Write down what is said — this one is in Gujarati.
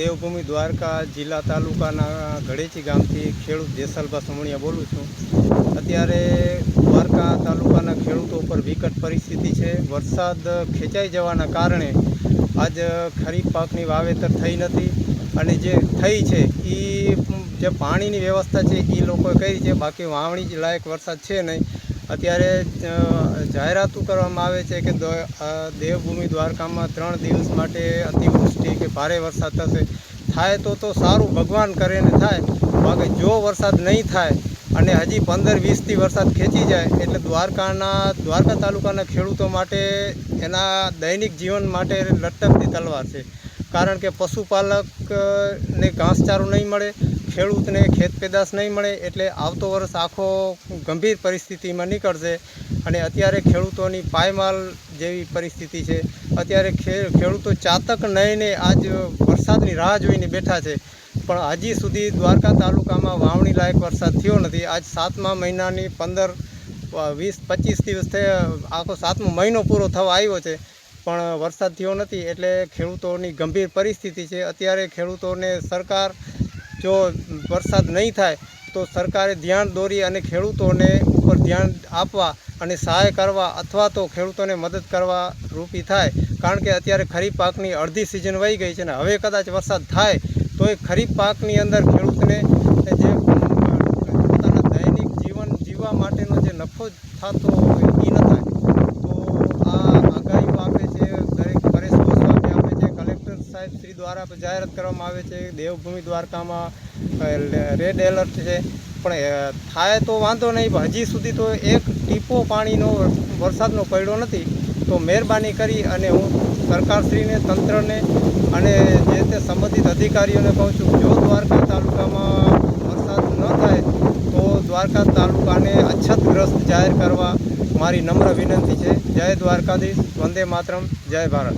દેવભૂમિ દ્વારકા જિલ્લા તાલુકાના ગળેચી ગામથી ખેડૂત જેસલભા સમણિયા બોલું છું। અત્યારે દ્વારકા તાલુકાના ખેડૂતો પર વિકટ પરિસ્થિતિ છે। વરસાદ ખેંચાઈ જવાના કારણે આજ ખરીફ પાકની વાવેતર થઈ નથી અને જે થઈ છે એ જે પાણીની વ્યવસ્થા છે એ લોકોએ કરી છે, બાકી વાવણી લાયક વરસાદ છે નહીં। અત્યારે જાહેરાતો કરવામાં આવે છે કે દેવભૂમિ દ્વારકામાં 3 દિવસ માટે અતિવૃષ્ટિ કે ભારે વરસાદ થશે। થાય તો સારું, ભગવાન કરે ને થાય, બાકી જો વરસાદ નહીં થાય અને હજી 15-20થી વરસાદ ખેંચી જાય એટલે દ્વારકા તાલુકાના ખેડૂતો માટે એના દૈનિક જીવન માટે લટકતી તલવાર છે। કારણ કે પશુપાલકને ઘાસચારો નહીં મળે, ખેડૂતને ખેત પેદાશ નહીં મળે, એટલે આવતો વર્ષ આખો ગંભીર પરિસ્થિતિમાં નીકળશે। અને અત્યારે ખેડૂતોની પાયમાલ જેવી પરિસ્થિતિ છે। અત્યારે ખેડૂતો ચાતક નયને આજ વરસાદની રાહ જોઈને બેઠા છે, પણ હજી સુધી દ્વારકા તાલુકામાં વાવણી લાયક વરસાદ થયો નથી। આજ 7મા મહિનાની 15-20-25 દિવસ થયા, આખો 7મો મહિનો પૂરો થવા આવ્યો છે, પણ વરસાદ થયો નથી, એટલે ખેડૂતોની ગંભીર પરિસ્થિતિ છે। અત્યારે ખેડૂતોને સરકાર જો વરસાદ નહીં થાય તો સરકારે ધ્યાન દોરી અને ખેડૂતોને ઉપર ધ્યાન આપવા અને સહાય કરવા અથવા તો ખેડૂતોને મદદ કરવા રૂપી થાય। કારણ કે અત્યારે ખરીફ પાકની અડધી સિઝન વહી ગઈ છે ને હવે કદાચ વરસાદ થાય તો એ ખરીફ પાકની અંદર ખેડૂતને જે પોતાના દૈનિક જીવન જીવવા માટેનો જે નફો થતો હોય એ ન થાય। તો આ આગાહીઓ આપે છે, દરેક પરેશ ગોસ્વામી આપે છે, કલેક્ટર સાહેબ શ્રી દ્વારા જાહેરાત કરવામાં આવે છે, દેવભૂમિ દ્વારકામાં રેડ એલર્ટ છે, પણ થાય તો વાંધો નહીં, હજી સુધી તો એક ટીપો પાણીનો વરસાદનો પડ્યો નથી। તો મહેરબાની કરી અને હું સરકારશ્રીને, તંત્રને અને જે તે સંબંધિત અધિકારીઓને કહું છું, જો દ્વારકા તાલુકામાં વરસાદ ન થાય તો દ્વારકા તાલુકાને અછતગ્રસ્ત જાહેર કરવા મારી નમ્ર વિનંતી છે। જય દ્વારકાધીશ, વંદે માતરમ, જય ભારત।